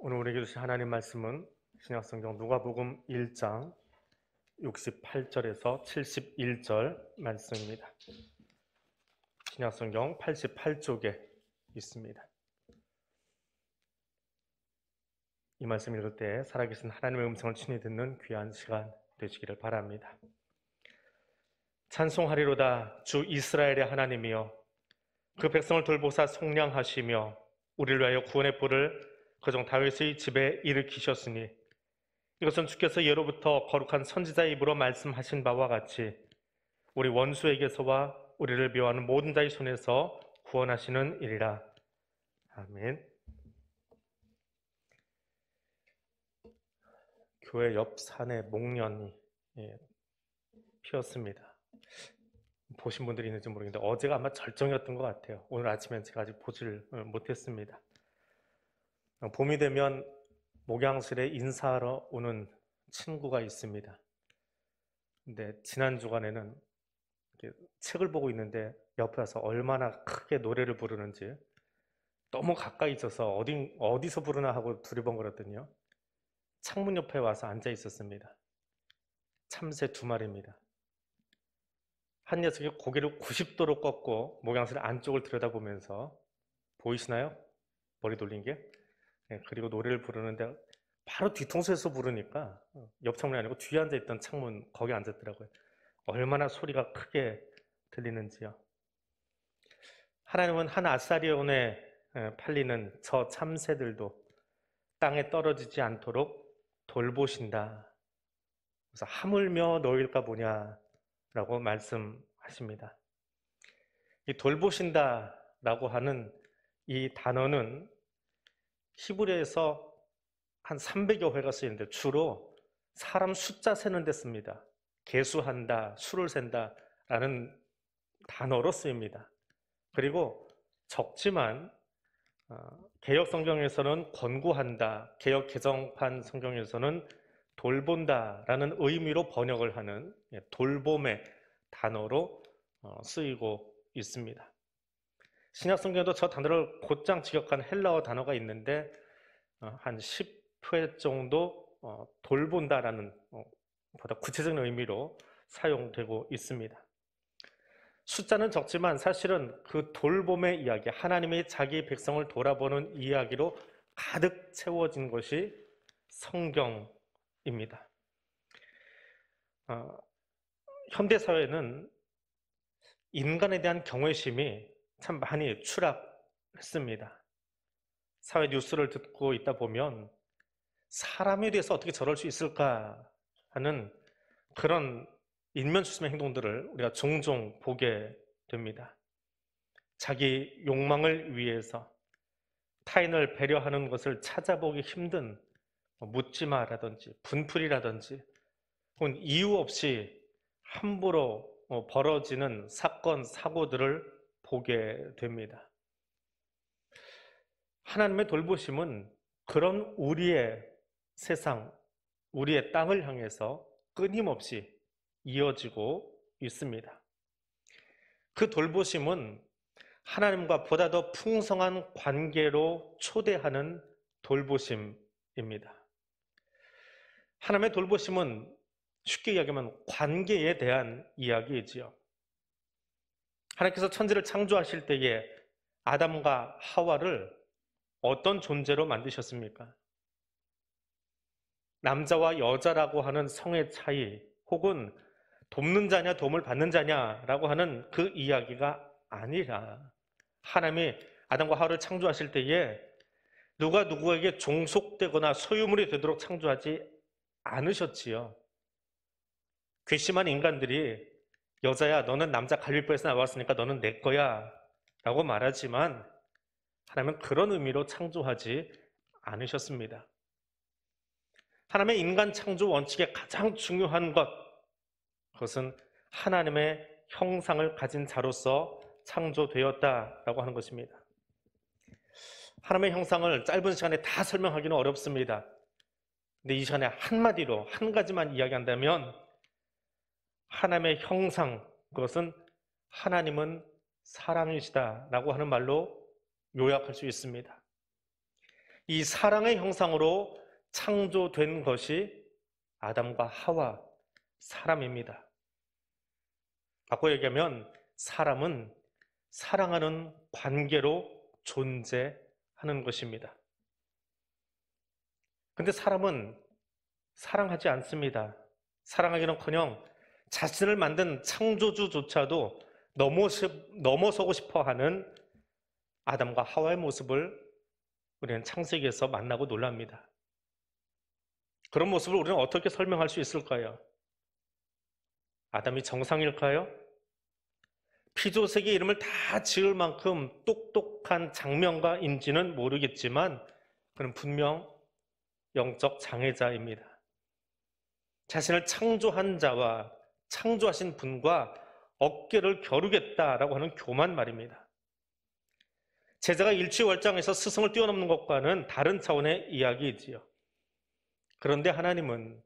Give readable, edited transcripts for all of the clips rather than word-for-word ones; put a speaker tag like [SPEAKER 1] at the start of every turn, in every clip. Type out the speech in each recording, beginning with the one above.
[SPEAKER 1] 오늘 우리에게 주신 하나님 말씀은 신약성경 누가복음 1장 68절에서 71절 말씀입니다. 신약성경 88쪽에 있습니다. 이 말씀 읽을 때 살아계신 하나님의 음성을 친히 듣는 귀한 시간 되시기를 바랍니다. 찬송하리로다 주 이스라엘의 하나님이여, 그 백성을 돌보사 속량하시며 우리를 위하여 구원의 뿔을 그종 다윗의 집에 일으키셨으니, 이것은 주께서 예로부터 거룩한 선지자의 입으로 말씀하신 바와 같이 우리 원수에게서와 우리를 미워하는 모든 자의 손에서 구원하시는 일이라. 아멘. 교회 옆 산에 목련이 피었습니다. 보신 분들이 있는지 모르겠는데 어제가 아마 절정이었던 것 같아요. 오늘 아침엔 제가 아직 보지를 못했습니다. 봄이 되면 목양실에 인사하러 오는 친구가 있습니다. 근데 지난 주간에는 책을 보고 있는데 옆에 와서 얼마나 크게 노래를 부르는지, 너무 가까이 있어서 어디서 부르나 하고 두리번거렸더니요, 창문 옆에 와서 앉아 있었습니다. 참새 2마리입니다. 한 녀석이 고개를 90도로 꺾고 목양실 안쪽을 들여다보면서, 보이시나요? 머리 돌린 게? 그리고 노래를 부르는데 바로 뒤통수에서 부르니까 옆 창문이 아니고 뒤에 앉아있던 창문 거기 앉았더라고요. 얼마나 소리가 크게 들리는지요. 하나님은 한 아사리온에 팔리는 저 참새들도 땅에 떨어지지 않도록 돌보신다. 그래서 하물며 놓일까 보냐라고 말씀하십니다. 이 돌보신다라고 하는 이 단어는 히브리어에서 한 300여 회가 쓰이는데 주로 사람 숫자 세는 데 씁니다. 계수한다, 수를 센다 라는 단어로 쓰입니다. 그리고 적지만 개역 성경에서는 권고한다, 개역 개정판 성경에서는 돌본다 라는 의미로 번역을 하는 돌봄의 단어로 쓰이고 있습니다. 신약 성경에도 저 단어를 곧장 직역한 헬라어 단어가 있는데 한 10회 정도 돌본다라는 보다 구체적인 의미로 사용되고 있습니다. 숫자는 적지만 사실은 그 돌봄의 이야기, 하나님의 자기 백성을 돌아보는 이야기로 가득 채워진 것이 성경입니다. 현대사회는 인간에 대한 경외심이 참 많이 추락했습니다. 사회 뉴스를 듣고 있다 보면 사람에 대해서 어떻게 저럴 수 있을까 하는 그런 인면수심의 행동들을 우리가 종종 보게 됩니다. 자기 욕망을 위해서 타인을 배려하는 것을 찾아보기 힘든 묻지마라든지 분풀이라든지, 혹은 이유 없이 함부로 벌어지는 사건, 사고들을 보게 됩니다. 하나님의 돌보심은 그런 우리의 세상, 우리의 땅을 향해서 끊임없이 이어지고 있습니다. 그 돌보심은 하나님과 보다 더 풍성한 관계로 초대하는 돌보심입니다. 하나님의 돌보심은 쉽게 이야기하면 관계에 대한 이야기이지요. 하나님께서 천지를 창조하실 때에 아담과 하와를 어떤 존재로 만드셨습니까? 남자와 여자라고 하는 성의 차이, 혹은 돕는 자냐 도움을 받는 자냐라고 하는 그 이야기가 아니라, 하나님이 아담과 하와를 창조하실 때에 누가 누구에게 종속되거나 소유물이 되도록 창조하지 않으셨지요. 괘씸한 인간들이 여자야 너는 남자 갈비뼈에서 나왔으니까 너는 내 거야 라고 말하지만, 하나님은 그런 의미로 창조하지 않으셨습니다. 하나님의 인간 창조 원칙의 가장 중요한 것, 그것은 하나님의 형상을 가진 자로서 창조되었다라고 하는 것입니다. 하나님의 형상을 짧은 시간에 다 설명하기는 어렵습니다. 근데 이 시간에 한마디로 한 가지만 이야기한다면, 하나님의 형상, 그것은 하나님은 사랑이시다라고 하는 말로 요약할 수 있습니다. 이 사랑의 형상으로 창조된 것이 아담과 하와, 사람입니다. 바꿔 얘기하면 사람은 사랑하는 관계로 존재하는 것입니다. 근데 사람은 사랑하지 않습니다. 사랑하기는커녕 자신을 만든 창조주조차도 넘어서고 싶어하는 아담과 하와의 모습을 우리는 창세기에서 만나고 놀랍니다. 그런 모습을 우리는 어떻게 설명할 수 있을까요? 아담이 정상일까요? 피조세계 이름을 다 지을 만큼 똑똑한 장명가인지는 모르겠지만 그는 분명 영적 장애자입니다. 자신을 창조한 자와 창조하신 분과 어깨를 겨루겠다라고 하는 교만 말입니다. 제자가 일취월장에서 스승을 뛰어넘는 것과는 다른 차원의 이야기이지요. 그런데 하나님은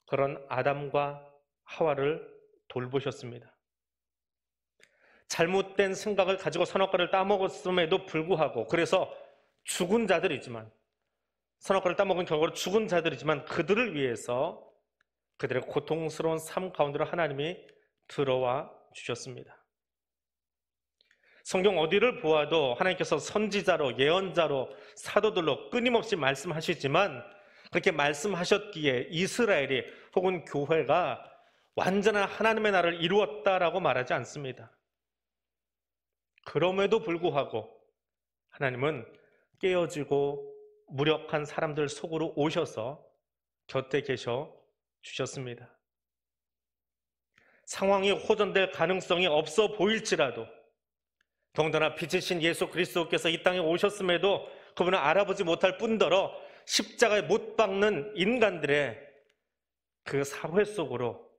[SPEAKER 1] 그런 아담과 하와를 돌보셨습니다. 잘못된 생각을 가지고 선악과를 따먹었음에도 불구하고, 그래서 죽은 자들이지만, 선악과를 따먹은 결과로 죽은 자들이지만 그들을 위해서 그들의 고통스러운 삶 가운데로 하나님이 들어와 주셨습니다. 성경 어디를 보아도 하나님께서 선지자로, 예언자로, 사도들로 끊임없이 말씀하시지만 그렇게 말씀하셨기에 이스라엘이 혹은 교회가 완전한 하나님의 나라를 이루었다라고 말하지 않습니다. 그럼에도 불구하고 하나님은 깨어지고 무력한 사람들 속으로 오셔서 곁에 계셔 주셨습니다. 상황이 호전될 가능성이 없어 보일지라도, 더군다나 빛이신 예수 그리스도께서 이 땅에 오셨음에도 그분을 알아보지 못할 뿐더러 십자가에 못 박는 인간들의 그 사회 속으로,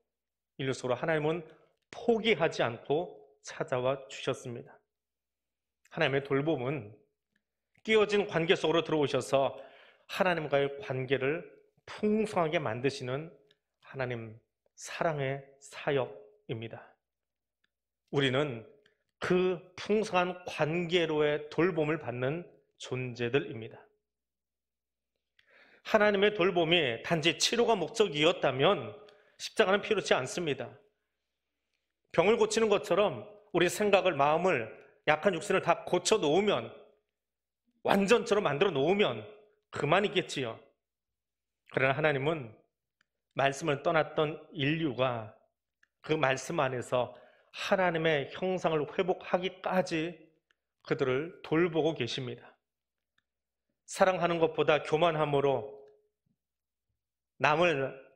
[SPEAKER 1] 인류 속으로 하나님은 포기하지 않고 찾아와 주셨습니다. 하나님의 돌봄은 끼어진 관계 속으로 들어오셔서 하나님과의 관계를 풍성하게 만드시는 하나님 사랑의 사역입니다. 우리는 그 풍성한 관계로의 돌봄을 받는 존재들입니다. 하나님의 돌봄이 단지 치료가 목적이었다면 십자가는 필요치 않습니다. 병을 고치는 것처럼 우리 생각을, 마음을, 약한 육신을 다 고쳐 놓으면, 완전처럼 만들어 놓으면 그만이겠지요. 그러나 하나님은 말씀을 떠났던 인류가 그 말씀 안에서 하나님의 형상을 회복하기까지 그들을 돌보고 계십니다. 사랑하는 것보다 교만함으로 남을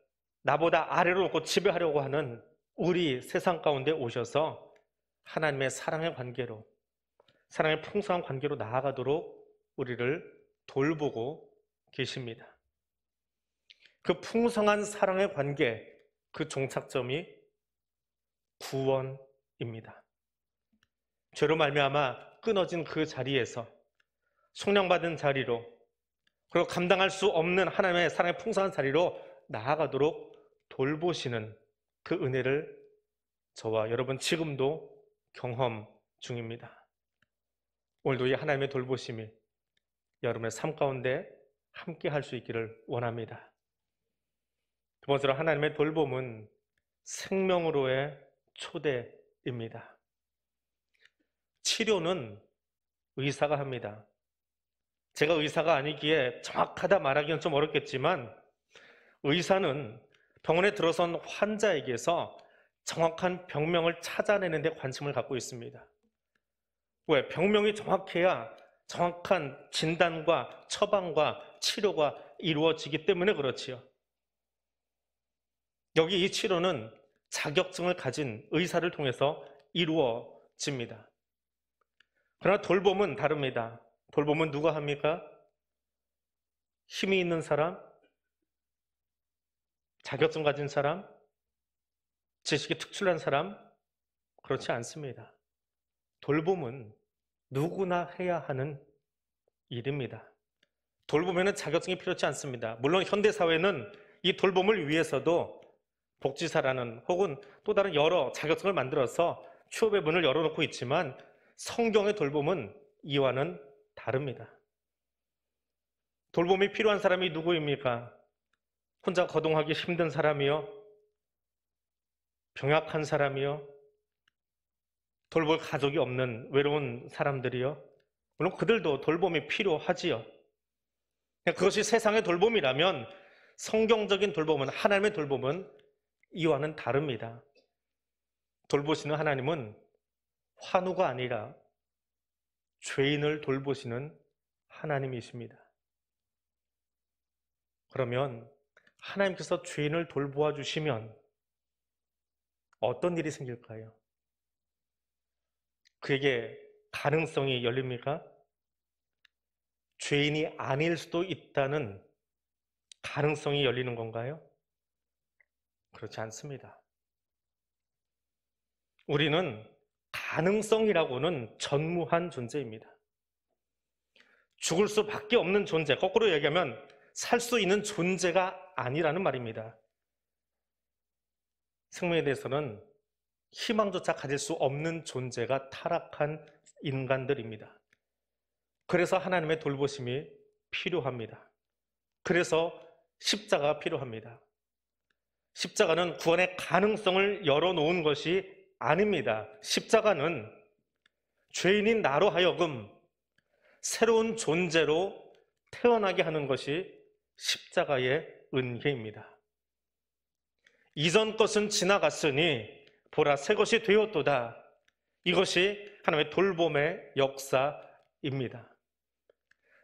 [SPEAKER 1] 나보다 아래로 놓고 지배하려고 하는 우리 세상 가운데 오셔서 하나님의 사랑의 관계로, 사랑의 풍성한 관계로 나아가도록 우리를 돌보고 계십니다. 그 풍성한 사랑의 관계, 그 종착점이 구원입니다. 죄로 말미암아 끊어진 그 자리에서 속량받은 자리로, 그리고 감당할 수 없는 하나님의 사랑의 풍성한 자리로 나아가도록 돌보시는 그 은혜를 저와 여러분 지금도 경험 중입니다. 오늘도 이 하나님의 돌보심이 여러분의 삶 가운데 함께 할 수 있기를 원합니다. 두 번째로 하나님의 돌봄은 생명으로의 초대입니다. 치료는 의사가 합니다. 제가 의사가 아니기에 정확하다 말하기는 좀 어렵겠지만 의사는 병원에 들어선 환자에게서 정확한 병명을 찾아내는 데 관심을 갖고 있습니다. 왜? 병명이 정확해야 정확한 진단과 처방과 치료가 이루어지기 때문에 그렇지요. 여기 이 치료는 자격증을 가진 의사를 통해서 이루어집니다. 그러나 돌봄은 다릅니다. 돌봄은 누가 합니까? 힘이 있는 사람? 자격증 가진 사람? 지식이 특출난 사람? 그렇지 않습니다. 돌봄은 누구나 해야 하는 일입니다. 돌봄에는 자격증이 필요치 않습니다. 물론 현대사회는 이 돌봄을 위해서도 복지사라는 혹은 또 다른 여러 자격증을 만들어서 취업의 문을 열어놓고 있지만 성경의 돌봄은 이와는 다릅니다. 돌봄이 필요한 사람이 누구입니까? 혼자 거동하기 힘든 사람이요? 병약한 사람이요? 돌볼 가족이 없는 외로운 사람들이요? 물론 그들도 돌봄이 필요하지요. 그것이 세상의 돌봄이라면 성경적인 돌봄은, 하나님의 돌봄은 이와는 다릅니다. 돌보시는 하나님은 환우가 아니라 죄인을 돌보시는 하나님이십니다. 그러면 하나님께서 죄인을 돌보아 주시면 어떤 일이 생길까요? 그에게 가능성이 열립니까? 죄인이 아닐 수도 있다는 가능성이 열리는 건가요? 그렇지 않습니다. 우리는 가능성이라고는 전무한 존재입니다. 죽을 수밖에 없는 존재, 거꾸로 얘기하면 살 수 있는 존재가 아니라는 말입니다. 생명에 대해서는 희망조차 가질 수 없는 존재가 타락한 인간들입니다. 그래서 하나님의 돌보심이 필요합니다. 그래서 십자가가 필요합니다. 십자가는 구원의 가능성을 열어놓은 것이 아닙니다. 십자가는 죄인인 나로 하여금 새로운 존재로 태어나게 하는 것이 십자가의 은혜입니다. 이전 것은 지나갔으니 보라 새 것이 되었도다. 이것이 하나님의 돌봄의 역사입니다.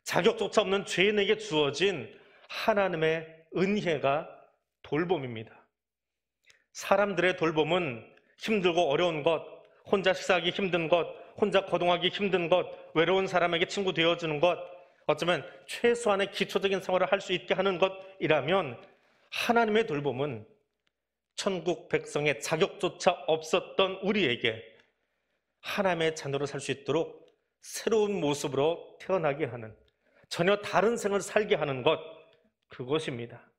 [SPEAKER 1] 자격조차 없는 죄인에게 주어진 하나님의 은혜가 돌봄입니다. 사람들의 돌봄은 힘들고 어려운 것, 혼자 식사하기 힘든 것, 혼자 거동하기 힘든 것, 외로운 사람에게 친구 되어주는 것, 어쩌면 최소한의 기초적인 생활을 할 수 있게 하는 것이라면, 하나님의 돌봄은 천국 백성의 자격조차 없었던 우리에게 하나님의 자녀로 살 수 있도록 새로운 모습으로 태어나게 하는, 전혀 다른 생을 살게 하는 것, 그것입니다.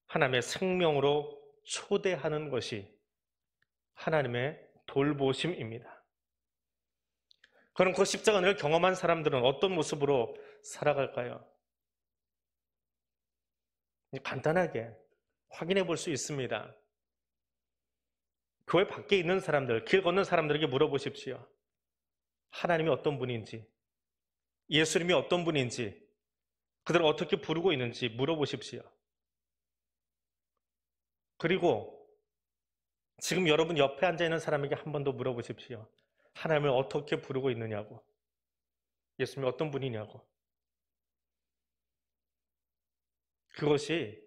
[SPEAKER 1] 하나님의 생명으로 초대하는 것이 하나님의 돌보심입니다. 그럼 그 십자가 은혜를 경험한 사람들은 어떤 모습으로 살아갈까요? 간단하게 확인해 볼 수 있습니다. 교회 밖에 있는 사람들, 길 걷는 사람들에게 물어보십시오. 하나님이 어떤 분인지, 예수님이 어떤 분인지, 그들을 어떻게 부르고 있는지 물어보십시오. 그리고 지금 여러분 옆에 앉아있는 사람에게 한 번 더 물어보십시오. 하나님을 어떻게 부르고 있느냐고, 예수님이 어떤 분이냐고. 그것이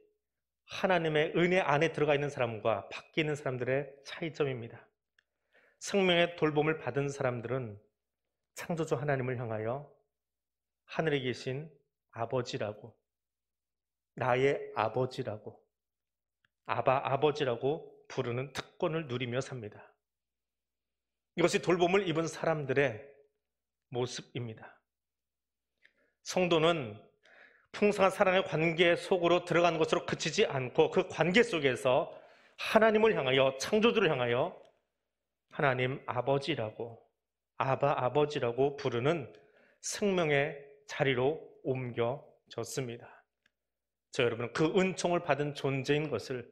[SPEAKER 1] 하나님의 은혜 안에 들어가 있는 사람과 밖에 있는 사람들의 차이점입니다. 생명의 돌봄을 받은 사람들은 창조주 하나님을 향하여 하늘에 계신 아버지라고, 나의 아버지라고, 아버지라고 부르는 특권을 누리며 삽니다. 이것이 돌봄을 입은 사람들의 모습입니다. 성도는 풍성한 사랑의 관계 속으로 들어가는 것으로 그치지 않고 그 관계 속에서 하나님을 향하여, 창조주를 향하여 하나님 아버지라고, 아버지라고 부르는 생명의 자리로 옮겨졌습니다. 저 여러분은 그 은총을 받은 존재인 것을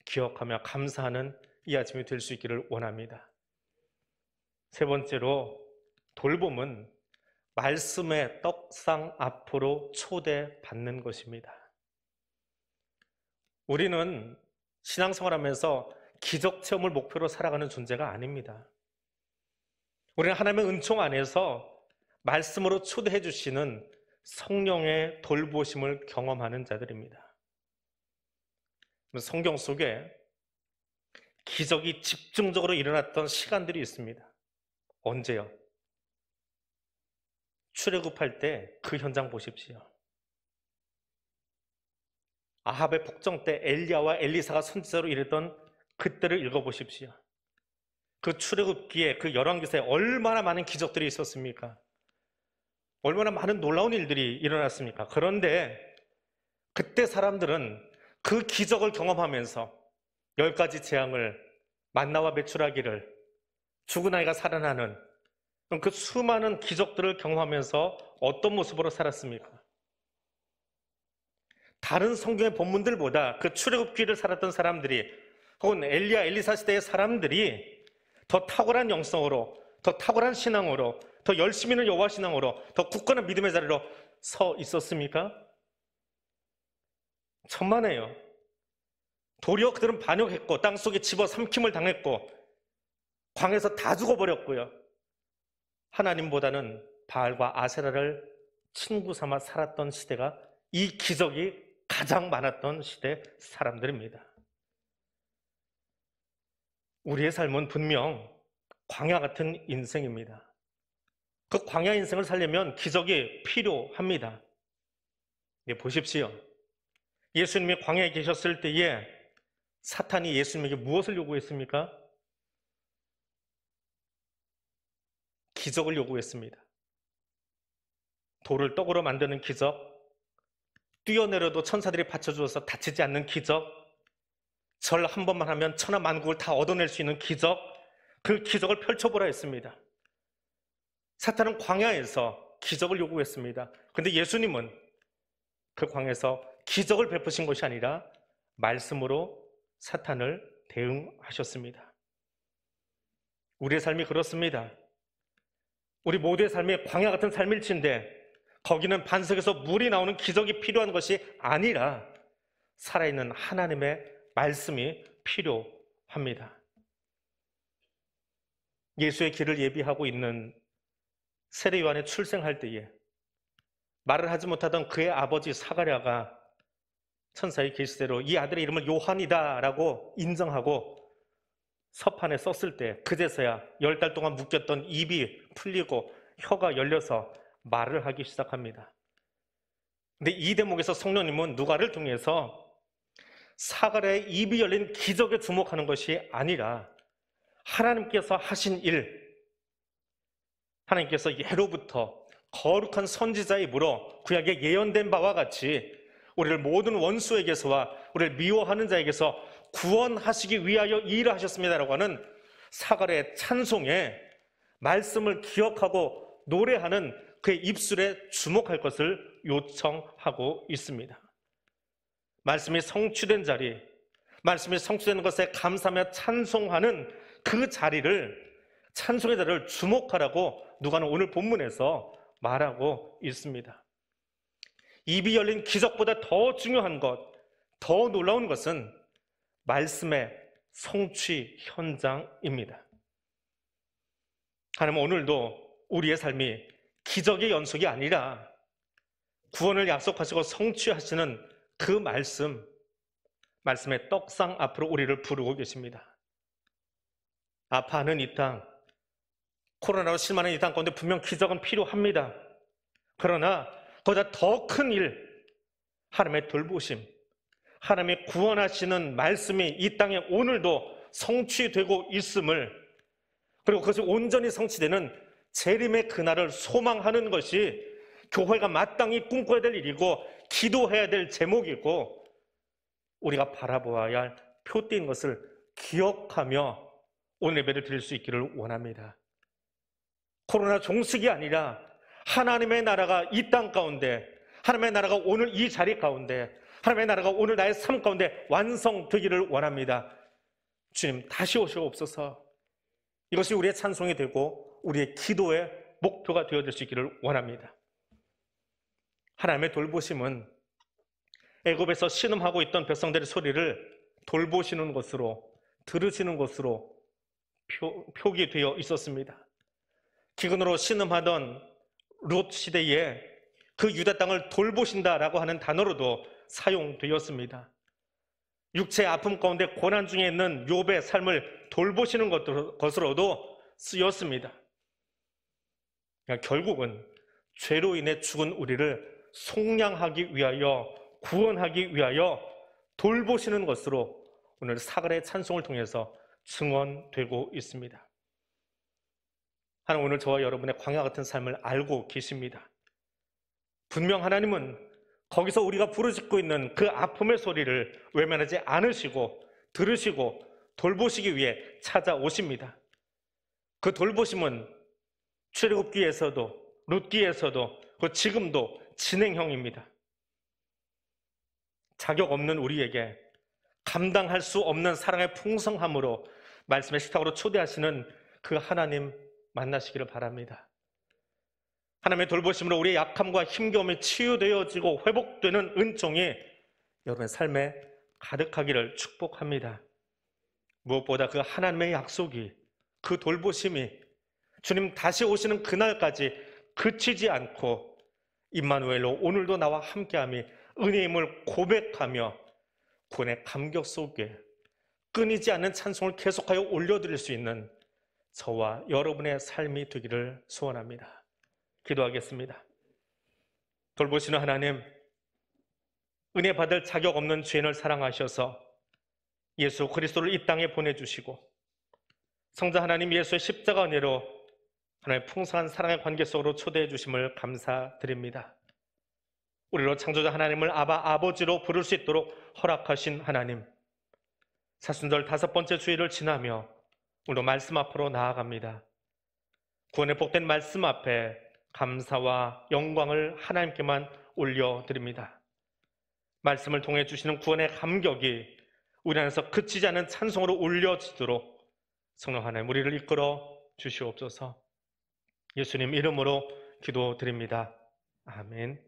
[SPEAKER 1] 기억하며 감사하는 이 아침이 될 수 있기를 원합니다. 세 번째로, 돌봄은 말씀의 떡상 앞으로 초대받는 것입니다. 우리는 신앙생활하면서 기적 체험을 목표로 살아가는 존재가 아닙니다. 우리는 하나님의 은총 안에서 말씀으로 초대해 주시는 성령의 돌보심을 경험하는 자들입니다. 성경 속에 기적이 집중적으로 일어났던 시간들이 있습니다. 언제요? 출애굽할 때 그 현장 보십시오. 아합의 폭정 때 엘리야와 엘리사가 선지자로 일했던 그때를 읽어보십시오. 그 출애굽기에, 그 열왕기사에 얼마나 많은 기적들이 있었습니까? 얼마나 많은 놀라운 일들이 일어났습니까? 그런데 그때 사람들은 그 기적을 경험하면서 10가지 재앙을, 만나와 메추라기를, 죽은 아이가 살아나는 그럼 그 수많은 기적들을 경험하면서 어떤 모습으로 살았습니까? 다른 성경의 본문들보다 그 출애굽기를 살았던 사람들이, 혹은 엘리야, 엘리사 시대의 사람들이 더 탁월한 영성으로, 더 탁월한 신앙으로, 더 열심히 있는 여호와 신앙으로, 더 굳건한 믿음의 자리로 서 있었습니까? 천만에요. 도리어 그들은 반역했고 땅속에 집어삼킴을 당했고 광에서 다 죽어버렸고요. 하나님보다는 바알과 아세라를 친구 삼아 살았던 시대가, 이 기적이 가장 많았던 시대 사람들입니다. 우리의 삶은 분명 광야 같은 인생입니다. 그 광야 인생을 살려면 기적이 필요합니다. 보십시오. 예수님이 광야에 계셨을 때에 사탄이 예수님에게 무엇을 요구했습니까? 기적을 요구했습니다. 돌을 떡으로 만드는 기적, 뛰어내려도 천사들이 받쳐주어서 다치지 않는 기적, 절 한 번만 하면 천하 만국을 다 얻어낼 수 있는 기적, 그 기적을 펼쳐보라 했습니다. 사탄은 광야에서 기적을 요구했습니다. 그런데 예수님은 그 광야에서 기적을 베푸신 것이 아니라 말씀으로 사탄을 대응하셨습니다. 우리의 삶이 그렇습니다. 우리 모두의 삶이 광야 같은 삶일진데 거기는 반석에서 물이 나오는 기적이 필요한 것이 아니라 살아있는 하나님의 말씀이 필요합니다. 예수의 길을 예비하고 있는 세례 요한이 출생할 때에 말을 하지 못하던 그의 아버지 사가랴가 천사의 계시대로 이 아들의 이름을 요한이다 라고 인정하고 서판에 썼을 때 그제서야 10달 동안 묶였던 입이 풀리고 혀가 열려서 말을 하기 시작합니다. 근데 이 대목에서 성령님은 누가를 통해서 사가랴의 입이 열린 기적에 주목하는 것이 아니라 하나님께서 하신 일, 하나님께서 예로부터 거룩한 선지자의 입으로 구약에 예언된 바와 같이 우리를 모든 원수에게서와 우리를 미워하는 자에게서 구원하시기 위하여 이 일을 하셨습니다라고 하는 사가랴의 찬송에 말씀을 기억하고 노래하는 그의 입술에 주목할 것을 요청하고 있습니다. 말씀이 성취된 자리, 말씀이 성취되는 것에 감사하며 찬송하는 그 자리를, 찬송의 자리를 주목하라고 누가는 오늘 본문에서 말하고 있습니다. 입이 열린 기적보다 더 중요한 것, 더 놀라운 것은 말씀의 성취 현장입니다. 하나님은 오늘도 우리의 삶이 기적의 연속이 아니라 구원을 약속하시고 성취하시는 그 말씀의 떡상 앞으로 우리를 부르고 계십니다. 아파하는 이 땅, 코로나로 실망하는 이 땅 가운데 분명 기적은 필요합니다. 그러나 그보다 더 큰 일, 하나님의 돌보심, 하나님의 구원하시는 말씀이 이 땅에 오늘도 성취되고 있음을, 그리고 그것이 온전히 성취되는 재림의 그날을 소망하는 것이 교회가 마땅히 꿈꿔야 될 일이고 기도해야 될 제목이고 우리가 바라보아야 할 표대인 것을 기억하며 오늘 예배를 드릴 수 있기를 원합니다. 코로나 종식이 아니라 하나님의 나라가 이 땅 가운데, 하나님의 나라가 오늘 이 자리 가운데, 하나님의 나라가 오늘 나의 삶 가운데 완성되기를 원합니다. 주님 다시 오시옵소서. 이것이 우리의 찬송이 되고 우리의 기도의 목표가 되어질 수 있기를 원합니다. 하나님의 돌보심은 애굽에서 신음하고 있던 백성들의 소리를 돌보시는 것으로, 들으시는 것으로 표기되어 있었습니다. 기근으로 신음하던 롯 시대에 그 유다 땅을 돌보신다라고 하는 단어로도 사용되었습니다. 육체의 아픔 가운데 고난 중에 있는 욥의 삶을 돌보시는 것으로도 쓰였습니다. 결국은 죄로 인해 죽은 우리를 속량하기 위하여, 구원하기 위하여 돌보시는 것으로 오늘 사가랴의 찬송을 통해서 증언되고 있습니다. 하나님 오늘 저와 여러분의 광야 같은 삶을 알고 계십니다. 분명 하나님은 거기서 우리가 부르짖고 있는 그 아픔의 소리를 외면하지 않으시고 들으시고 돌보시기 위해 찾아오십니다. 그 돌보심은 출애굽기에서도 룻기에서도 지금도 진행형입니다. 자격 없는 우리에게 감당할 수 없는 사랑의 풍성함으로 말씀의 식탁으로 초대하시는 그 하나님 만나시기를 바랍니다. 하나님의 돌보심으로 우리의 약함과 힘겨움이 치유되어지고 회복되는 은총이 여러분의 삶에 가득하기를 축복합니다. 무엇보다 그 하나님의 약속이, 그 돌보심이 주님 다시 오시는 그날까지 그치지 않고 임마누엘로 오늘도 나와 함께함이 은혜임을 고백하며 구원의 감격 속에 끊이지 않는 찬송을 계속하여 올려드릴 수 있는 저와 여러분의 삶이 되기를 소원합니다. 기도하겠습니다. 돌보시는 하나님, 은혜 받을 자격 없는 죄인을 사랑하셔서 예수 그리스도를 이 땅에 보내주시고 성자 하나님 예수의 십자가 은혜로 하나님의 풍성한 사랑의 관계 속으로 초대해 주심을 감사드립니다. 우리로 창조자 하나님을 아버지로 부를 수 있도록 허락하신 하나님, 사순절 5번째 주일을 지나며 오늘도 말씀 앞으로 나아갑니다. 구원의 복된 말씀 앞에 감사와 영광을 하나님께만 올려드립니다. 말씀을 통해 주시는 구원의 감격이 우리 안에서 그치지 않는 찬송으로 올려지도록 성령 하나님 우리를 이끌어 주시옵소서. 예수님 이름으로 기도드립니다. 아멘.